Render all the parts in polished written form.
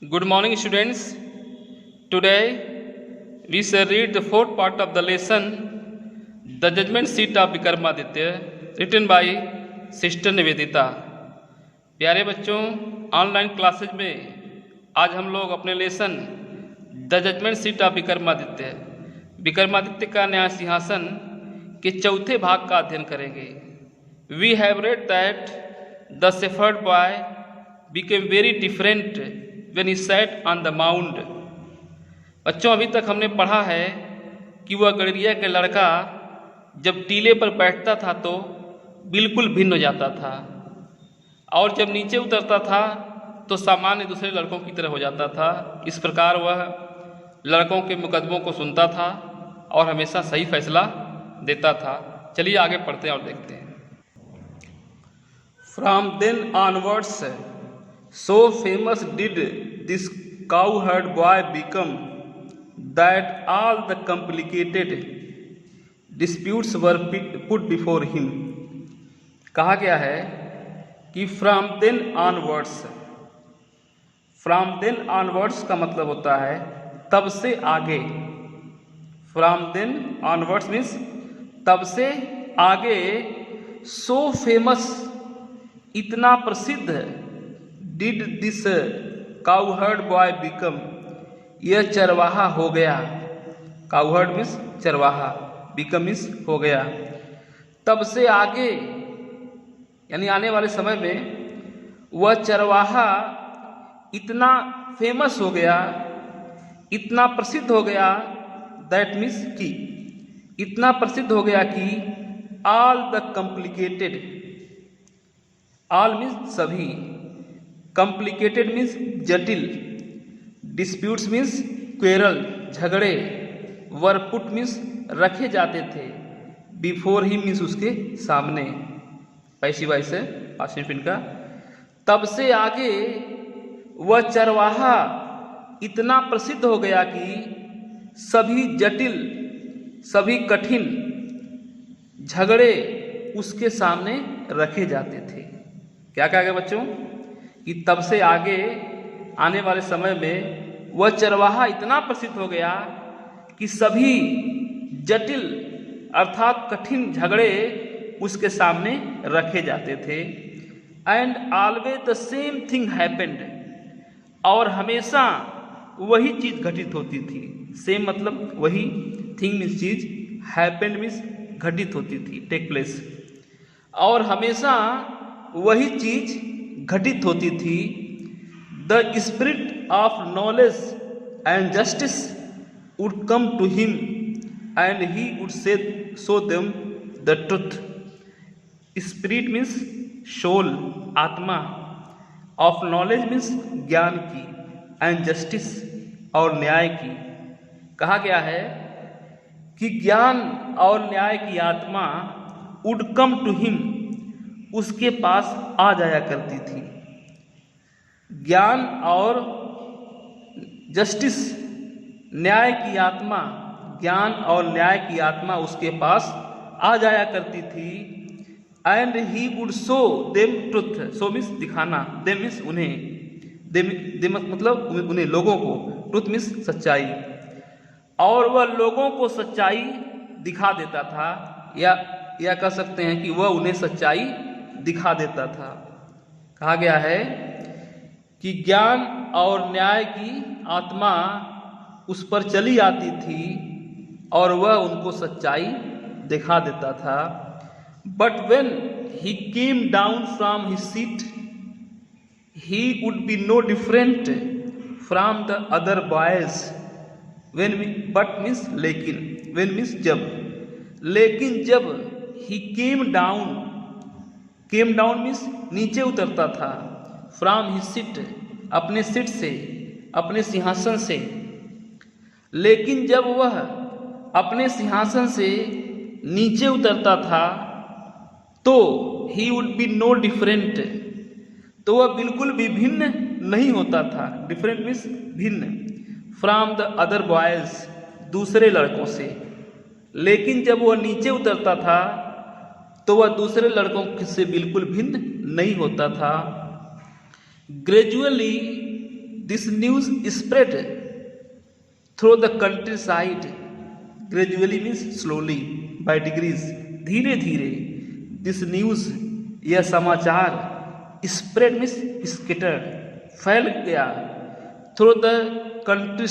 Good morning, students. Today we shall read the fourth part of the lesson, The Judgment Seat of Vikramaditya, written by Sister Nivedita. प्यारे बच्चों, online classes में आज हम लोग अपने lesson the judgement seat of Vikramaditya का न्याय सिंहासन के चौथे भाग का अध्ययन करेंगे। We have read that the shepherd boy became very different when he sat on the mound. बच्चों, अभी तक हमने पढ़ा है कि वह गड़रिया के लड़का जब टीले पर बैठता था तो बिल्कुल भिन्न हो जाता था और जब नीचे उतरता था तो सामान्य दूसरे लड़कों की तरह हो जाता था। इस प्रकार वह लड़कों के मुकदमों को सुनता था और हमेशा सही फैसला देता था। चलिए आगे पढ़ते हैं और देखते हैं। From then onwards so famous did this cowherd boy become that all the complicated disputes were put before him। कहा गया है कि फ्रॉम देन ऑनवर्ड्स का मतलब होता है तब से आगे। फ्रॉम देन ऑनवर्ड्स मीन्स तब से आगे। सो फेमस इतना प्रसिद्ध did this cowherd boy become, यह चरवाहा हो गया। काउहर्ड मीन्स चरवाहा, बिकम मीन्स हो गया। तब से आगे यानी आने वाले समय में वह चरवाहा इतना फेमस हो गया, इतना प्रसिद्ध हो गया। दैट मीन्स कि इतना प्रसिद्ध हो गया कि all the complicated, all means सभी, कॉम्प्लिकेटेड मीन्स जटिल, डिस्प्यूट्स मीन्स क्वेरल झगड़े, वर पुट मीन्स रखे जाते थे, बिफोर ही मीन्स उसके सामने, पैसिव वॉइस है पास्ट इंडेफिनिट का। तब से आगे वह चरवाहा इतना प्रसिद्ध हो गया कि सभी जटिल, सभी कठिन झगड़े उसके सामने रखे जाते थे। क्या कहा गया बच्चों कि तब से आगे आने वाले समय में वह चरवाहा इतना प्रसिद्ध हो गया कि सभी जटिल अर्थात कठिन झगड़े उसके सामने रखे जाते थे। And always the same thing happened, और हमेशा वही चीज घटित होती थी। सेम मतलब वही, थिंग मीन्स चीज, हैपेंड मीन्स घटित होती थी, टेक प्लेस, और हमेशा वही चीज घटित होती थी। The spirit of knowledge and justice would come to him and he would show them the truth. Spirit means soul, आत्मा, ऑफ नॉलेज मीन्स ज्ञान की, एंड जस्टिस और न्याय की। कहा गया है कि ज्ञान और न्याय की आत्मा वुड कम टू हिम, उसके पास आ जाया करती थी। ज्ञान और जस्टिस, न्याय की आत्मा, ज्ञान और न्याय की आत्मा उसके पास आ जाया करती थी। And he would show them truth, show means दिखाना, देम मीन्स उन्हें, देम मतलब उन्हें, लोगों को, ट्रुथ मीन्स सच्चाई, और वह लोगों को सच्चाई दिखा देता था, या कह सकते हैं कि वह उन्हें सच्चाई दिखा देता था। कहा गया है कि ज्ञान और न्याय की आत्मा उस पर चली आती थी और वह उनको सच्चाई दिखा देता था। But when he came down from his seat he would be no different from the other boys. But means लेकिन, व्हेन मीन्स जब, लेकिन जब ही केम डाउन मीन्स नीचे उतरता था, फ्रॉम हिज सीट अपने सीट से, अपने सिंहासन से। लेकिन जब वह अपने सिंहासन से नीचे उतरता था तो he would be no different, तो वह बिल्कुल भी भिन्न नहीं होता था। डिफरेंट मीन्स भिन्न, फ्रॉम द अदर बॉयज, दूसरे लड़कों से। लेकिन जब वह नीचे उतरता था तो वह दूसरे लड़कों से बिल्कुल भिन्न नहीं होता था। Gradually this news spread through the countryside gradually means slowly by degrees, धीरे धीरे। दिस न्यूज यह समाचार स्प्रेड मीन्स स्किटर्ड फैल गया through the country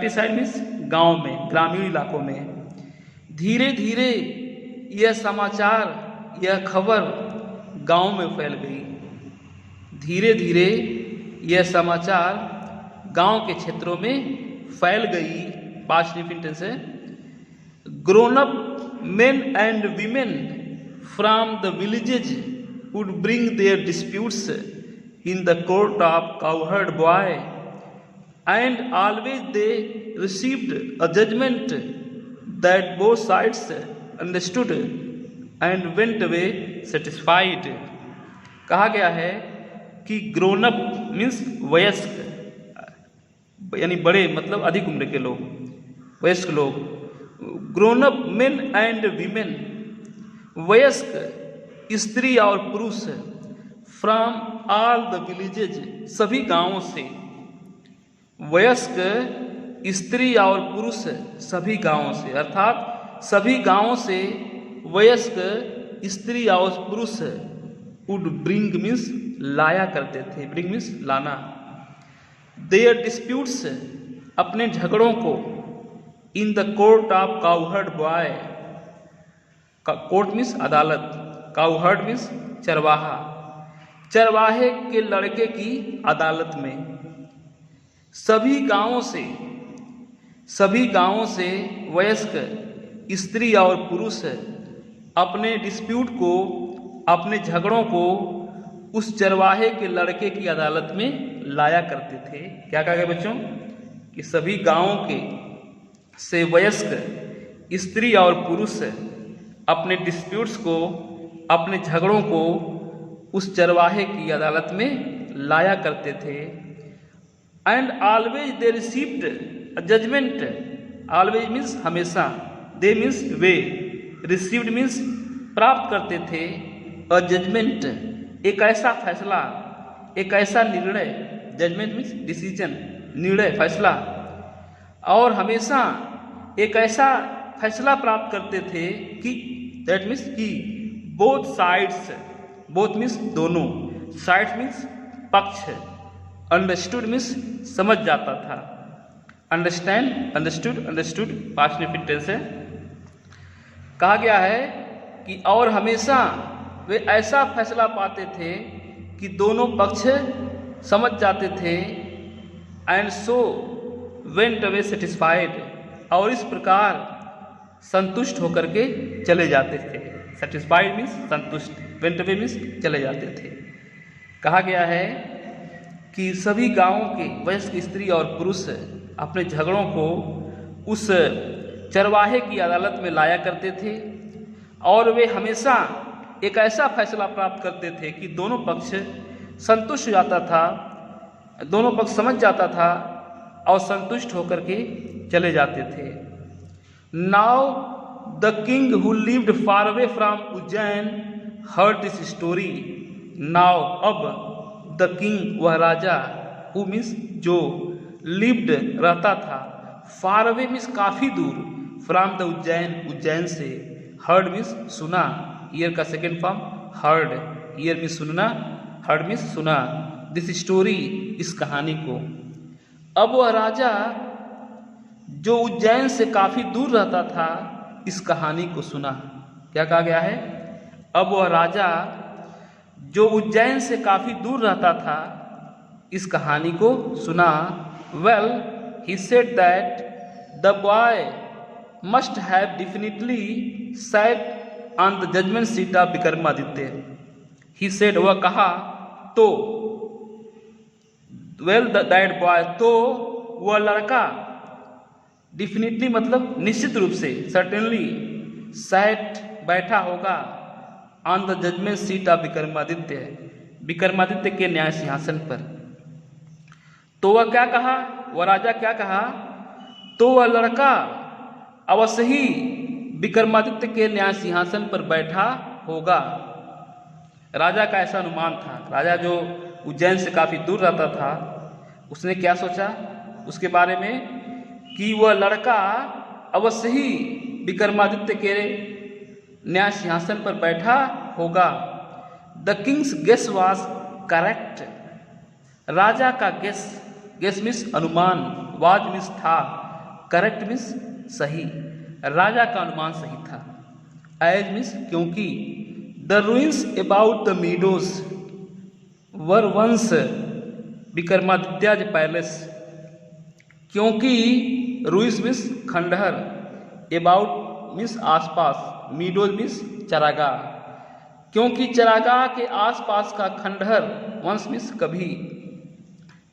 side means गांव में, ग्रामीण इलाकों में। धीरे धीरे यह समाचार, यह खबर गांव में फैल गई। धीरे धीरे यह समाचार गांव के क्षेत्रों में फैल गई। पास्ट इंडेफिनिट टेंस है। Grown up main and women from the villages would bring their disputes in the court of cowherd boy, and always they received a judgment that both sides understood and went away satisfied। कहा गया है कि grown up means वयस्क, यानी बड़े मतलब अधिक उम्र के लोग, वयस्क लोग। Grown up main and women, वयस्क स्त्री और पुरुष। फ्रॉम ऑल द विलेजेज, सभी गांवों से। वयस्क स्त्री और पुरुष सभी गांवों से, अर्थात सभी गांवों से वयस्क स्त्री और पुरुष वुड ब्रिंग मीन्स लाया करते थे, ब्रिंग मीन्स लाना। देयर डिस्प्यूट्स, अपने झगड़ों को। In the court of cowherd boy, court means अदालत, काउहर्ड मीन्स चरवाहा, चरवाहे के लड़के की अदालत में। सभी गांवों से वयस्क स्त्री और पुरुष अपने डिस्प्यूट को, अपने झगड़ों को उस चरवाहे के लड़के की अदालत में लाया करते थे। क्या कहा गया बच्चों? कि सभी गांवों के से वयस्क स्त्री और पुरुष अपने डिस्प्यूट्स को, अपने झगड़ों को उस चरवाहे की अदालत में लाया करते थे। And always they received a judgement, always means हमेशा, दे मीन्स वे, रिसीव्ड मीन्स प्राप्त करते थे, अ जजमेंट एक ऐसा फैसला, एक ऐसा निर्णय, जजमेंट मीन्स डिसीजन, निर्णय, फैसला, और हमेशा एक ऐसा फैसला प्राप्त करते थे कि दैट मीन्स कि बोथ साइड्स, बोथ मीन्स दोनों, साइड्स मीन्स पक्ष, अंडरस्टूड मीन्स समझ जाता था, understand, understood past indefinite tense है। कहा गया है कि और हमेशा वे ऐसा फैसला पाते थे कि दोनों पक्ष समझ जाते थे। And so went away satisfied, और इस प्रकार संतुष्ट होकर के चले जाते थे। सेटिस्फाइड मीन्स संतुष्ट, वेंट अवे मीन्स चले जाते थे। कहा गया है कि सभी गांवों के वयस्क स्त्री और पुरुष अपने झगड़ों को उस चरवाहे की अदालत में लाया करते थे, और वे हमेशा एक ऐसा फैसला प्राप्त करते थे कि दोनों पक्ष संतुष्ट हो जाता था, दोनों पक्ष समझ जाता था और संतुष्ट होकर के चले जाते थे। Now the king who lived far away from Ujjain heard this story. Now अब द किंग वह राजा, हु मीन्स जो, लिव्ड रहता था, फार अवे मीन्स काफी दूर, फ्रॉम द उज्जैन उज्जैन से, हर्ड मीन्स सुना, ईयर का second form heard, year means सुनना, हर्ड मीन्स सुना, दिस स्टोरी इस कहानी को। अब वह राजा जो उज्जैन से काफी दूर रहता था इस कहानी को सुना। क्या कहा गया है? अब वह राजा जो उज्जैन से काफी दूर रहता था इस कहानी को सुना। Well he said that the boy must have definitely sat on the judgement seat of Vikramaditya. He said, वह कहा, तो, वेल दैट बॉय, तो वह लड़का, डेफिनेटली मतलब निश्चित रूप से, सर्टेनली, सैट बैठा होगा, on the judgement seat of Vikramaditya, Vikramaditya के न्याय सिंहासन पर। तो वह क्या कहा, वह राजा क्या कहा? तो वह लड़का अवश्य ही विक्रमादित्य के न्याय सिंहासन पर बैठा होगा। राजा का ऐसा अनुमान था। राजा जो उज्जैन से काफ़ी दूर रहता था, उसने क्या सोचा उसके बारे में कि वह लड़का अवश्य ही विक्रमादित्य के न्याय सिंहासन पर बैठा होगा। The king's guess was correct. राजा का गेस मीन्स अनुमान, वाज मीन्स था, करेक्ट मीन्स सही। राजा का अनुमान सही था। एज मीन्स क्योंकि। The ruins about the meadows were once Vikramaditya's palace. क्योंकि रूइंस मीन्स खंडहर, अबाउट मीन्स आसपास, मीडोज मीन्स चरागाह। क्योंकि चरागाह के आसपास का खंडहर, वंस मीन्स कभी,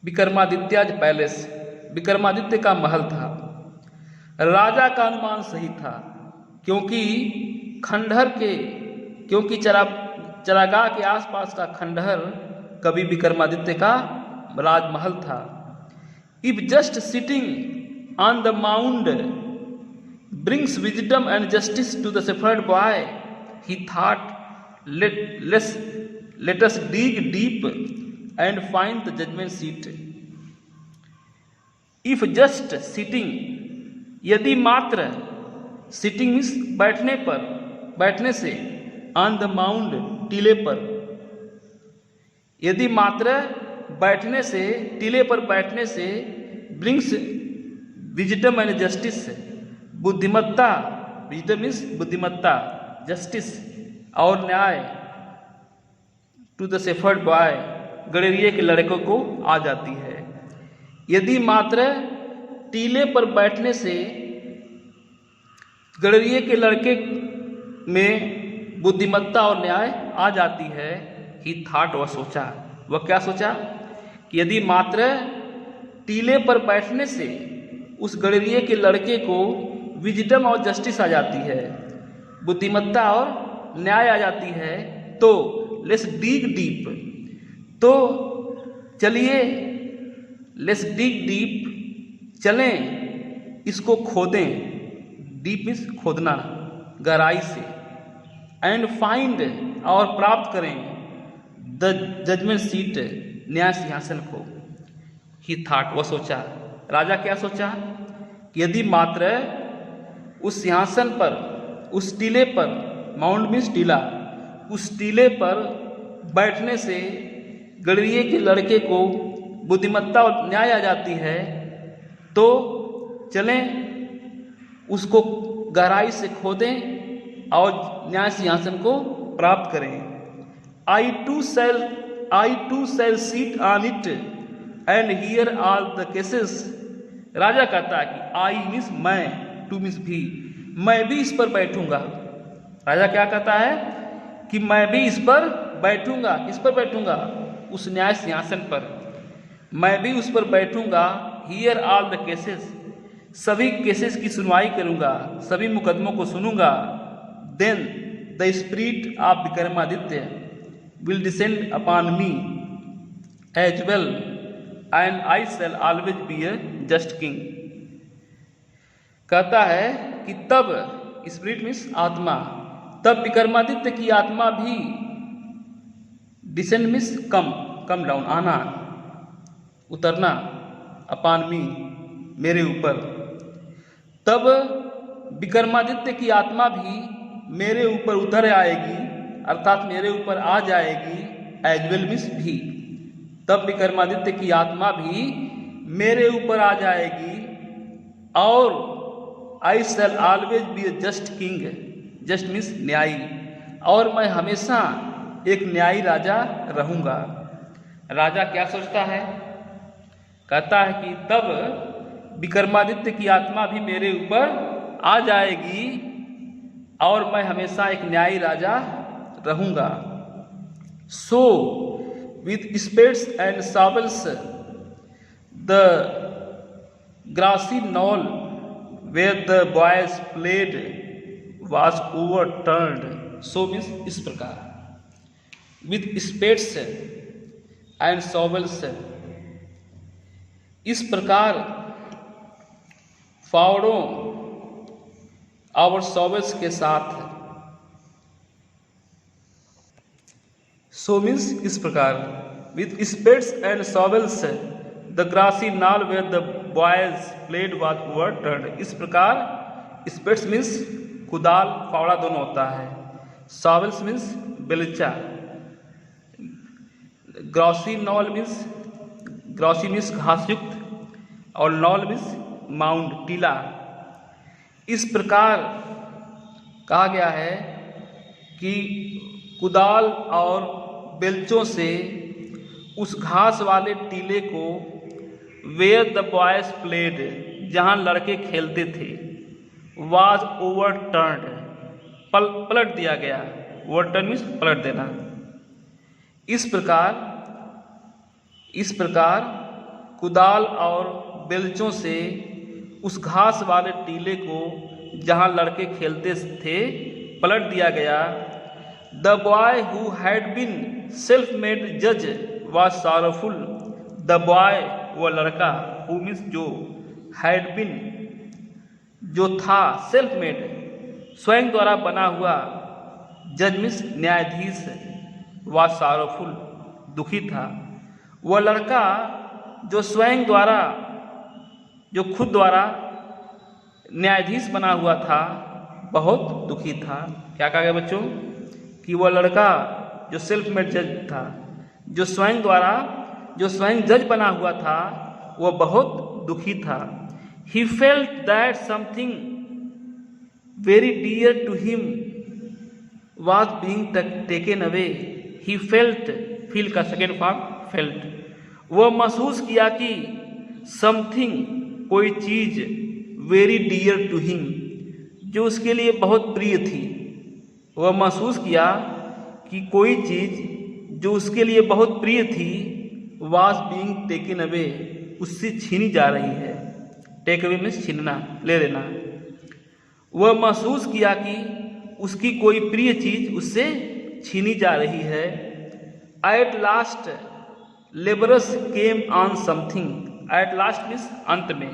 विक्रमादित्याज पैलेस विक्रमादित्य का महल था। राजा का अनुमान सही था क्योंकि चरागाह के आसपास का खंडहर कभी विक्रमादित्य का राजमहल था। If just sitting on the mound brings wisdom and justice to the shepherd boy, he thought, let us dig deep and find the judgment seat. If just sitting, यदि मात्र, sitting means बैठने पर, बैठने से, on the mound टीले पर, यदि मात्र बैठने से, टीले पर बैठने से, brings wisdom and justice, बुद्धिमत्ता, विजडम मीन्स बुद्धिमत्ता, जस्टिस और न्याय, टू द शेफर्ड बॉय गड़ेरिए के लड़कों को आ जाती है। यदि मात्र टीले पर बैठने से गड़ेरिए के लड़के में बुद्धिमत्ता और न्याय आ जाती है, ही थॉट, वह सोचा, वह क्या सोचा कि यदि मात्र टीले पर बैठने से उस गड़ेरिए के लड़के को विजडम और जस्टिस आ जाती है, बुद्धिमत्ता और न्याय आ जाती है, तो लेट्स डिग डीप, तो चलिए लेट्स डिग डीप, चलें इसको खोदें, डीप मीन्स खोदना, गहराई से, एंड फाइंड और प्राप्त करें द जजमेंट सीट, न्याय सिंहासन को। ही थॉट, वह सोचा, राजा क्या सोचा कि यदि मात्र उस सिंहासन पर, उस टीले पर, माउंट मीन्स टीला, उस टीले पर बैठने से गड़ेरिए के लड़के को बुद्धिमत्ता और न्याय आ जाती है, तो चलें उसको गहराई से खोदें और न्याय सिंहासन को प्राप्त करें। I too shall sit on it and hear all the cases। राजा कहता है कि आई मीन्स मैं, टू मीन्स भी, मैं भी इस पर बैठूंगा। राजा क्या कहता है कि मैं भी इस पर बैठूंगा। किस पर बैठूंगा? उस न्याय सिंहासन पर मैं भी उस पर बैठूंगा। हियर ऑल द केसेस, सभी केसेस की सुनवाई करूंगा, सभी मुकदमों को सुनूंगा। Then the spirit of Vikramaditya will descend upon me as well and I shall always be a just king. कहता है कि तब, स्पिरिट मीन्स आत्मा, तब विक्रमादित्य की आत्मा भी, डिसेंड मीन्स कम डाउन, आना, उतरना, अपॉन मी, मेरे ऊपर। तब विक्रमादित्य की आत्मा भी मेरे ऊपर उतर आएगी, अर्थात मेरे ऊपर आ जाएगी। एज वेल मीन्स भी, तब विक्रमादित्य की आत्मा भी मेरे ऊपर आ जाएगी। और I shall always be a just king, just means न्यायी, और मैं हमेशा एक न्यायी राजा रहूंगा। राजा क्या सोचता है? कहता है कि तब विक्रमादित्य की आत्मा भी मेरे ऊपर आ जाएगी और मैं हमेशा एक न्यायी राजा रहूंगा। So with spades and shovels the grassy knoll where the boys played was overturned। so means इस प्रकार, with spades and shovels, इस प्रकार फावड़ों और सॉवल्स के साथ। so means इस प्रकार, with spades and shovels the grassy knoll where the boys played was overturned. इस प्रकार spades means कुदाल फावड़ा दोनों होता है, shovels means बेलचा, grassy knoll means घास युक्त, और knoll means माउंड टीला। इस प्रकार कहा गया है कि कुदाल और बेलचों से उस घास वाले टीले को वेयर द बॉयज प्लेड, जहाँ लड़के खेलते थे, वाज ओवरटर्न्ड, पलट दिया गया। ओवरटर्न मीन्स पलट देना। इस प्रकार कुदाल और बेलचों से उस घास वाले टीले को जहाँ लड़के खेलते थे पलट दिया गया। The boy who had been self made जज वाज सॉरोफुल। द बॉय वो लड़का, हु मीन्स जो, हैड बीन जो था, सेल्फ मेड स्वयं द्वारा बना हुआ, जज मीन्स न्यायाधीश, वाज सॉरोफुल दुखी था। वह लड़का जो स्वयं द्वारा, जो खुद द्वारा न्यायाधीश बना हुआ था, बहुत दुखी था। क्या कहा गया बच्चों? कि वह लड़का जो सेल्फ मेड जज था, जो स्वयं जज बना हुआ था, वह बहुत दुखी था। He felt that something very dear to him was being taken away. He felt, feel का सेकेंड फॉर्म फेल्ट। वह महसूस किया कि समथिंग, कोई चीज, वेरी डियर टू हिम, जो उसके लिए बहुत प्रिय थी। वह महसूस किया कि कोई चीज जो उसके लिए बहुत प्रिय थी, वाज बीइंग टेकन अवे, उससे छीनी जा रही है। टेक अवे मीन्स छीनना, ले लेना। वह महसूस किया कि उसकी कोई प्रिय चीज उससे छीनी जा रही है। At last labours came on something. At last means अंत में,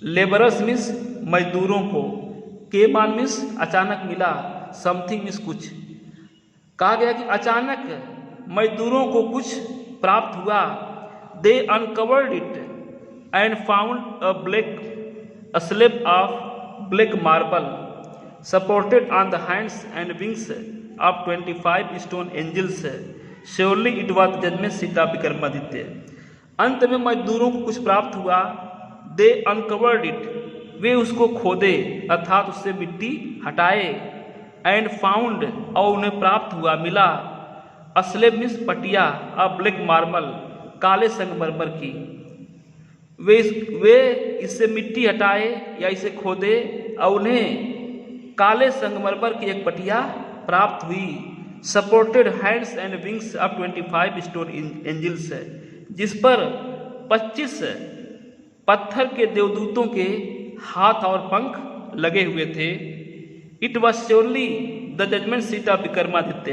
लेबरस मीन्स मजदूरों को, केम ऑन मीन्स अचानक मिला, समथिंग मीन्स कुछ। कहा गया कि अचानक मजदूरों को कुछ प्राप्त हुआ। They uncovered it and found a slab of black marble supported on the hands and wings of 25 stone angels. Surely it was judgement seat of Vikramaditya. अंत में मजदूरों को कुछ प्राप्त हुआ। दे अनकवर्ड इट, वे उसको खोदे अर्थात उससे मिट्टी हटाए। एंड फाउंड, और उन्हें प्राप्त हुआ, मिला, अस्लेब मीन्स पटिया, अब ब्लैक मार्बल, काले संगमरमर की। वे इससे मिट्टी हटाए या इसे खोदे और उन्हें काले संगमरमर की एक पटिया प्राप्त हुई। Supported hands and wings of 25 stone angels, जिस पर 25 पत्थर के देवदूतों के हाथ और पंख लगे हुए थे। It was surely the judgement seat of Vikramaditya.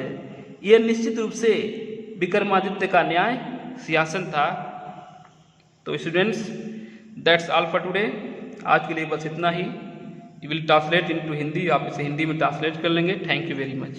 यह निश्चित रूप से विक्रमादित्य का न्याय सिंहासन था। तो students, that's all for today. आज के लिए बस इतना ही। You will translate into Hindi, आप इसे हिंदी में ट्रांसलेट कर लेंगे। Thank you very much.